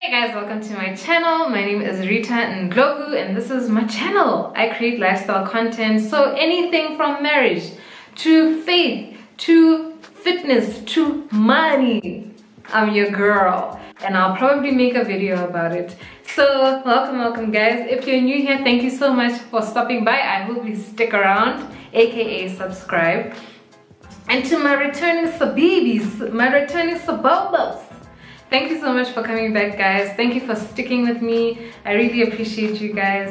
Hey guys, welcome to my channel. My name is Rita Ndlovu and this is my channel. I create lifestyle content, so anything from marriage to faith to fitness to money. I'm your girl and I'll probably make a video about it. So welcome guys. If you're new here, thank you so much for stopping by. I hope you stick around, aka subscribe. And to my returning sabibis, my returning sabobos, thank you so much for coming back, guys. Thank you for sticking with me. I really appreciate you guys.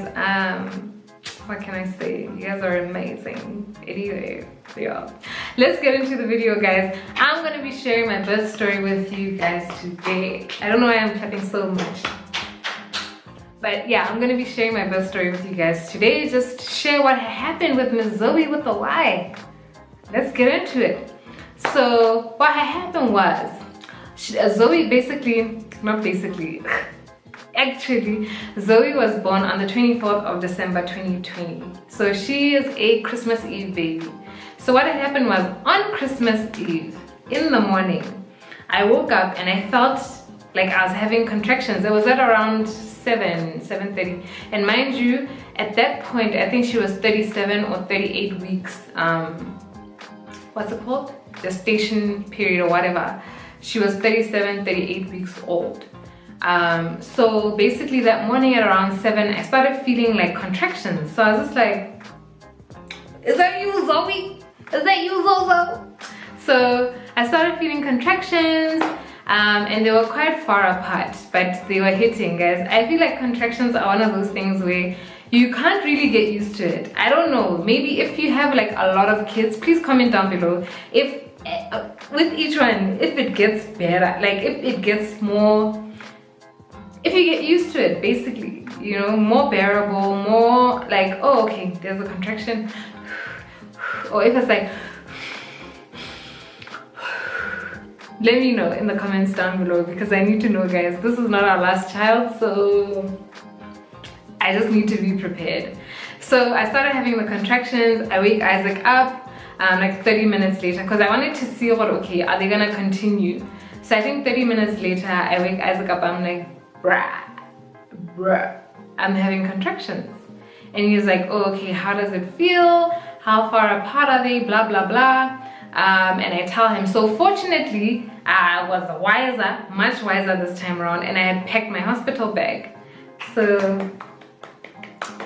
What can I say? You guys are amazing. Anyway, yeah. Let's get into the video, guys. I'm gonna be sharing my birth story with you guys today. I don't know why I'm clapping so much. But yeah, I'm gonna be sharing my birth story with you guys today. Just to share what happened with Miss Zoey with the Y. Let's get into it. So what happened was, Zoey actually, Zoey was born on the 24th of December 2020. So she is a Christmas Eve baby. So what had happened was, on Christmas Eve, in the morning, I woke up and I felt like I was having contractions. It was at around 7:30. And mind you, at that point, I think she was 37 or 38 weeks, what's it called? Gestation period or whatever. She was 37, 38 weeks old. So basically that morning at around 7, I started feeling like contractions. So I was just like, is that you, Zoey? Is that you, Zozo? So I started feeling contractions and they were quite far apart, but they were hitting, guys. I feel like contractions are one of those things where you can't really get used to it. I don't know, maybe if you have like a lot of kids, please comment down below if with each one, if it gets better, like if it gets more, if you get used to it, basically, you know, more bearable, more like, oh okay, there's a contraction, or if it's like, let me know in the comments down below, because I need to know, guys. This is not our last child, so I just need to be prepared. So I started having the contractions. I wake Isaac up like 30 minutes later, because I wanted to see what, okay, are they gonna continue? So I think 30 minutes later, I wake Isaac up. I'm like, bruh, I'm having contractions. And he's like, oh, okay, how does it feel? How far apart are they? Blah, blah, blah. And I tell him. So fortunately, I was wiser, much wiser this time around, and I had packed my hospital bag. So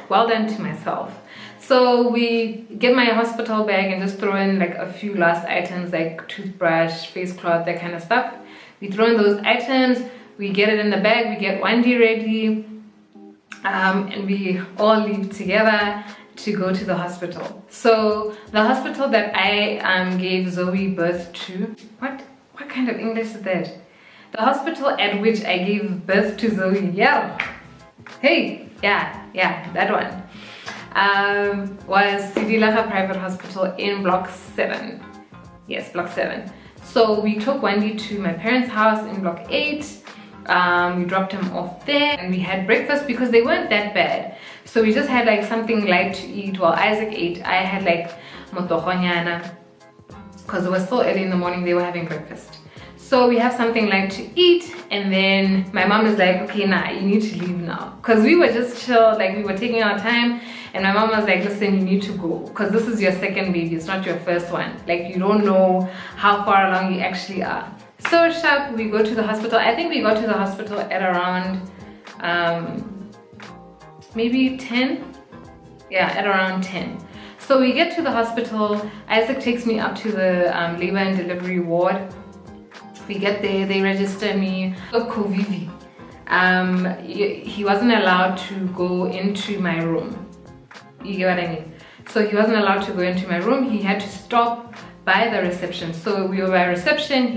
well done to myself. So we get my hospital bag and just throw in like a few last items like toothbrush, face cloth, that kind of stuff. We throw in those items, we get it in the bag, we get 1D ready, and we all leave together to go to the hospital. So the hospital that I gave Zoey birth to, what kind of English is that? The hospital at which I gave birth to Zoey, yeah. Hey, yeah, that one. Was Sidilaka Private Hospital in Block 7. Yes, Block 7. So we took 1D to my parents' house in Block 8. We dropped him off there and we had breakfast because they weren't that bad. So we just had like something light to eat while Isaac ate. I had like motohonyana because it was so early in the morning, they were having breakfast. So we have something light to eat, and then my mom is like, okay, nah, you need to leave now. Because we were just chill, like we were taking our time, and my mom was like, listen, you need to go. Because this is your second baby, it's not your first one. Like you don't know how far along you actually are. So sharp, we go to the hospital. I think we got to the hospital at around, maybe 10? Yeah, at around 10. So we get to the hospital, Isaac takes me up to the labor and delivery ward. We get there, they register me of COVID. He wasn't allowed to go into my room. You get what I mean? So he wasn't allowed to go into my room. He had to stop by the reception. So we were by reception.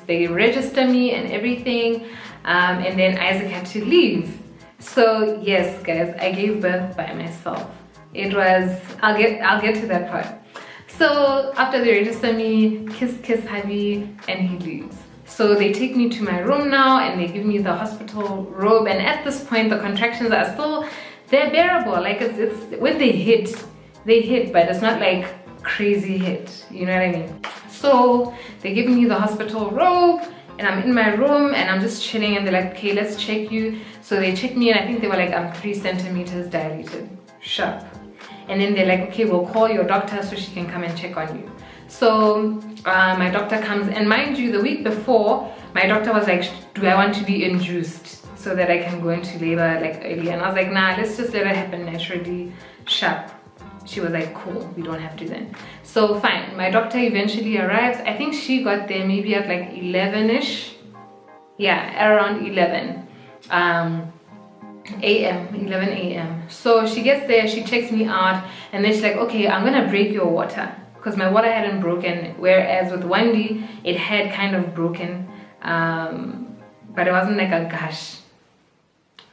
They register me and everything, and then Isaac had to leave. So yes, guys, I gave birth by myself. It was, I'll get to that part. So after they register me, kiss hubby, and he leaves. So they take me to my room now and they give me the hospital robe, and at this point the contractions are still, they're bearable. Like it's when they hit, but it's not like crazy hit, you know what I mean? So they give me the hospital robe And I'm in my room and I'm just chilling, and they're like, okay, let's check you. So they checked me, and I think they were like, I'm 3 centimeters dilated, sharp. And then they're like, okay, we'll call your doctor so she can come and check on you. So my doctor comes, and mind you, the week before, my doctor was like, do I want to be induced so that I can go into labor like early? And I was like, nah, let's just let it happen naturally, sharp. She was like, cool, we don't have to then. So fine, my doctor eventually arrives. I think she got there maybe at like 11ish. Yeah, around 11 a.m. 11 a.m. So she gets there, she checks me out, and then she's like, okay, I'm gonna break your water, because my water hadn't broken, whereas with Wendy it had kind of broken, but it wasn't like a gush.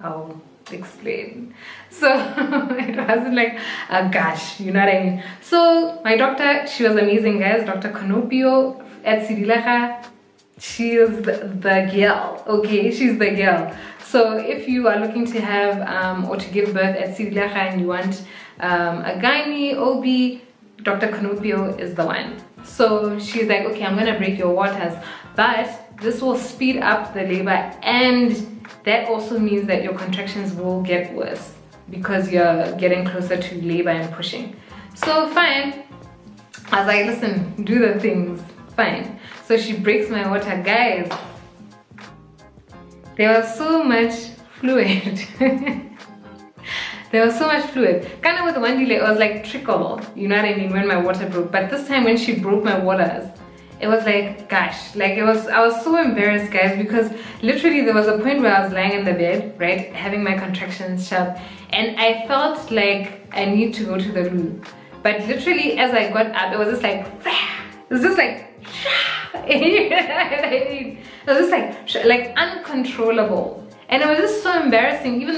I'll explain. So it wasn't like a gush, you know what I mean? So my doctor, she was amazing, guys. Dr. Konopio at Sidilaga, she is the girl, okay? She's the girl. So if you are looking to have or to give birth at Sidilaga and you want a gynae, OB, Dr. Konopio is the one. So she's like, okay, I'm gonna break your waters, but this will speed up the labor, and that also means that your contractions will get worse because you're getting closer to labor and pushing. So fine, I was like, listen, do the things, fine. So she breaks my water, guys. There was so much fluid. There was so much fluid. Kind of with the one delay, it was like trickle, you know what I mean, when my water broke. But this time when she broke my waters, it was like, gosh, like I was so embarrassed, guys, because literally there was a point where I was lying in the bed, right, having my contractions sharp, and I felt like I need to go to the loo. But literally as I got up, it was just like, it was just like, it was just like uncontrollable. And it was just so embarrassing, even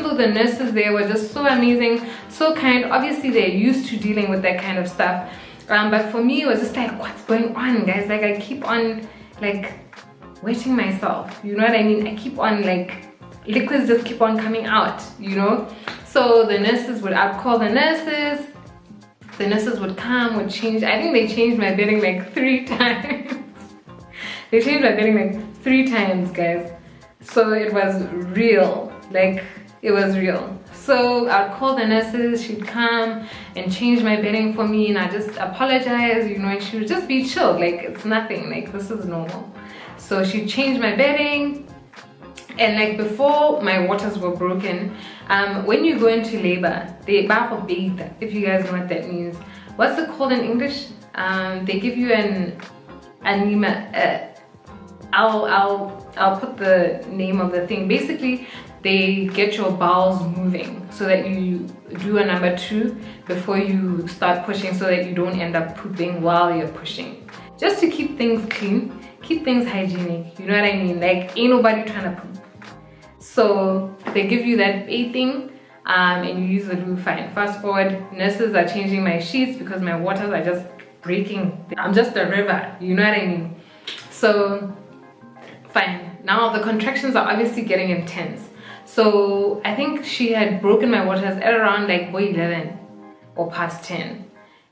though the nurses there were just so amazing, so kind. Obviously they're used to dealing with that kind of stuff. But for me, it was just like, what's going on, guys? Like, I keep on, like, wetting myself. You know what I mean? I keep on, like, liquids just keep on coming out, you know? So the nurses I'd call the nurses. The nurses would come, would change. I think they changed my bedding, like, 3 times. They changed my bedding, like, 3 times, guys. So it was real. Like, it was real. So I'd call the nurses, she'd come and change my bedding for me, and I just apologize, you know, and she would just be chill, like it's nothing, like this is normal. So she'd change my bedding, and like before my waters were broken, when you go into labor, they bathe, if you guys know what that means. What's it called in English? They give you an anema. I'll put the name of the thing. Basically, they get your bowels moving so that you do a number 2 before you start pushing, so that you don't end up pooping while you're pushing. Just to keep things clean, keep things hygienic, you know what I mean? Like, ain't nobody trying to poop. So they give you that bathing and you use the loo, fine. Fast forward, nurses are changing my sheets because my waters are just breaking. I'm just a river, you know what I mean? So fine, now the contractions are obviously getting intense. So I think she had broken my waters at around like 11 or past 10.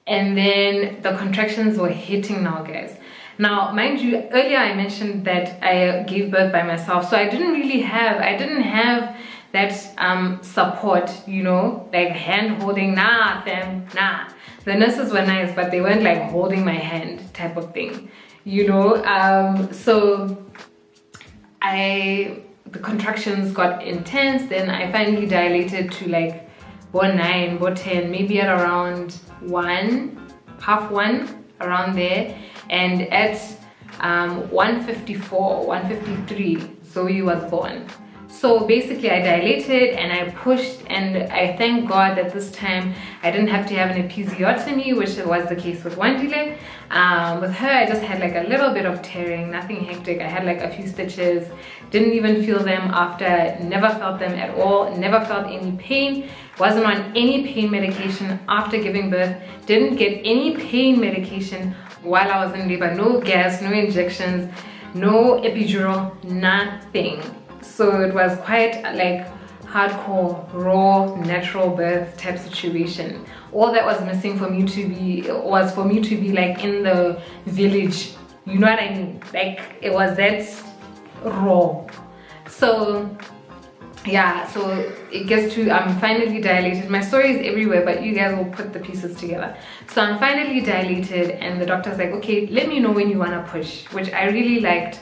And then the contractions were hitting now, guys. Now, mind you, earlier I mentioned that I gave birth by myself. So I didn't have that support, you know, like hand holding, nah, fam, nah. The nurses were nice, but they weren't like holding my hand type of thing, you know. So the contractions got intense. Then I finally dilated to like 9, 10, maybe at around 1, half 1, around there. And at 1:54, 1:53, Zoey was born. So basically I dilated and I pushed, and I thank God that this time I didn't have to have an episiotomy, which was the case with Wandile. With her, I just had like a little bit of tearing, nothing hectic. I had like a few stitches, didn't even feel them after, never felt them at all, never felt any pain, wasn't on any pain medication after giving birth, didn't get any pain medication while I was in labor, no gas, no injections, no epidural, nothing. So it was quite like hardcore, raw, natural birth type situation. All that was missing for me to be, was for me to be like in the village You know what I mean? Like, it was that raw. So yeah, so it gets to, I'm finally dilated. My story is everywhere, but you guys will put the pieces together. So I'm finally dilated, and the doctor's like, okay, let me know when you want to push, which I really liked,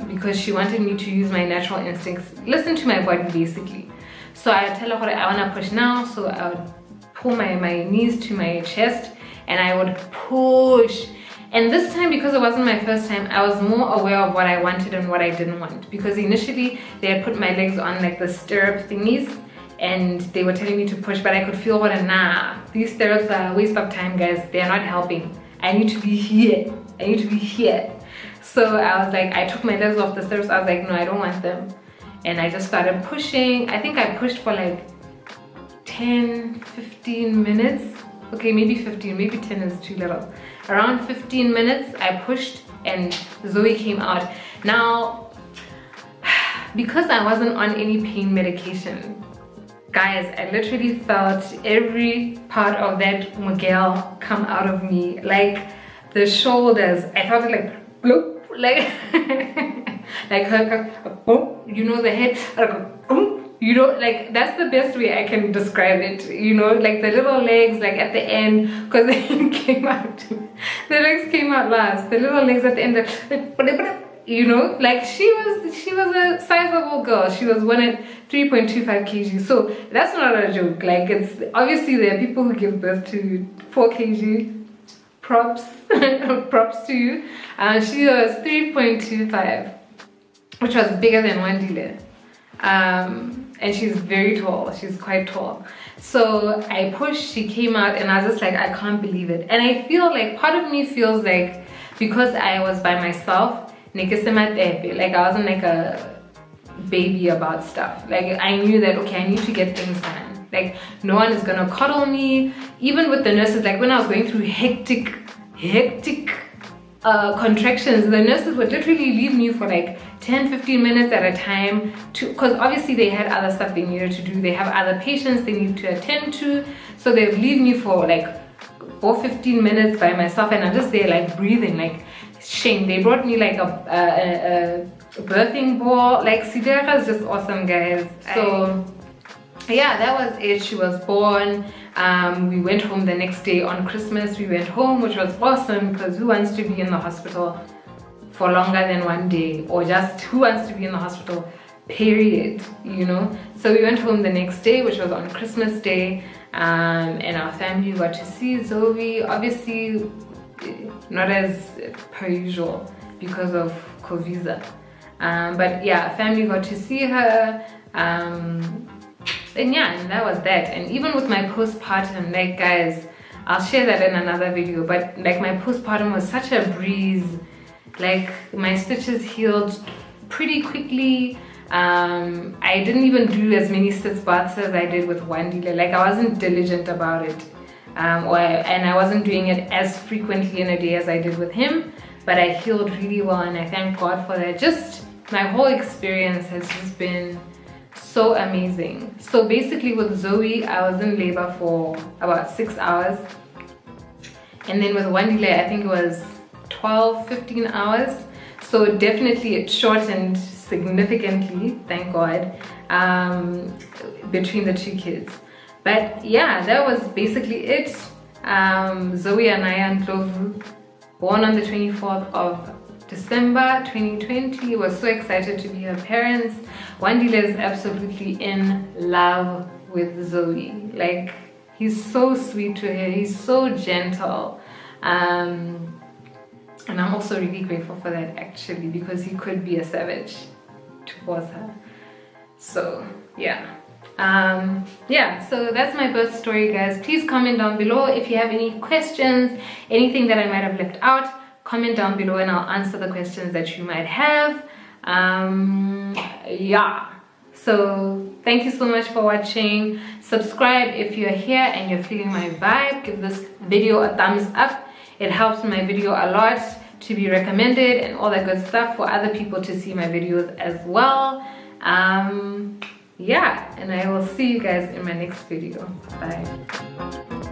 because she wanted me to use my natural instincts, listen to my body basically. So I tell her I want to push now, so I would pull my knees to my chest and I would push. And this time, because it wasn't my first time, I was more aware of what I wanted and what I didn't want. Because initially, they had put my legs on like the stirrup thingies, and they were telling me to push, but I could feel nah, these stirrups are a waste of time, guys. They're not helping. I need to be here. I need to be here. So I was like, I took my legs off the stirrups. I was like, no, I don't want them. And I just started pushing. I think I pushed for like 10, 15 minutes. Okay, maybe 15, maybe 10 is too little. Around 15 minutes, I pushed and Zoe came out. Now, because I wasn't on any pain medication, guys, I literally felt every part of that Miguel come out of me. Like the shoulders, I felt it like, bloop, like, like you know, the head, you know, like that's the best way I can describe it, you know, like the little legs, like at the end, because they came out, the legs came out last, the little legs at the end, you know, like she was a sizable girl. She was 3.25 kg, so that's not a joke. Like, it's obviously there are people who give birth to 4 kg, props to you. She was 3.25, which was bigger than Wandile. And she's very tall, she's quite tall. So I pushed, she came out, and I was just like, I can't believe it. And I feel like, part of me feels like, because I was by myself, like I wasn't like a baby about stuff. Like, I knew that, okay, I need to get things done. Like, no one is gonna cuddle me. Even with the nurses, like when I was going through hectic contractions, the nurses would literally leave me for like 10-15 minutes at a time, because obviously they had other stuff they needed to do. They have other patients they need to attend to, so they would leave me for like 15 minutes by myself, and I'm just there like breathing, like shame. They brought me like a birthing ball. Like, Sidera is just awesome, guys. So yeah, that was it. She was born. We went home the next day on Christmas. We went home, which was awesome, because who wants to be in the hospital for longer than 1 day, or just who wants to be in the hospital, period, you know? So we went home the next day, which was on Christmas Day, and our family got to see Zoe. Obviously not as per usual because of COVID, but yeah, family got to see her. And yeah, and that was that. And even with my postpartum, like, guys, I'll share that in another video, but like my postpartum was such a breeze. Like, my stitches healed pretty quickly. I didn't even do as many sitz baths as I did with Wandile. Like, I wasn't diligent about it, and I wasn't doing it as frequently in a day as I did with him, but I healed really well, and I thank God for that. Just my whole experience has just been so amazing. So basically with Zoe, I was in labor for about 6 hours, and then with Wandile, I think it was 12-15 hours. So definitely it shortened significantly, thank God, between the 2 kids. But yeah, that was basically it. Zoey Anaya and Ndlovu, born on the 24th of December 2020. Was so excited to be her parents. Wandile is absolutely in love with Zoe. Like, he's so sweet to her, he's so gentle, and I'm also really grateful for that, actually, because he could be a savage towards her. So yeah, yeah, so that's my birth story, guys. Please comment down below if you have any questions, anything that I might have left out. Comment down below and I'll answer the questions that you might have. Yeah, so thank you so much for watching. Subscribe if you're here and you're feeling my vibe. Give this video a thumbs up. It helps my video a lot to be recommended and all that good stuff for other people to see my videos as well. Yeah, and I will see you guys in my next video. Bye.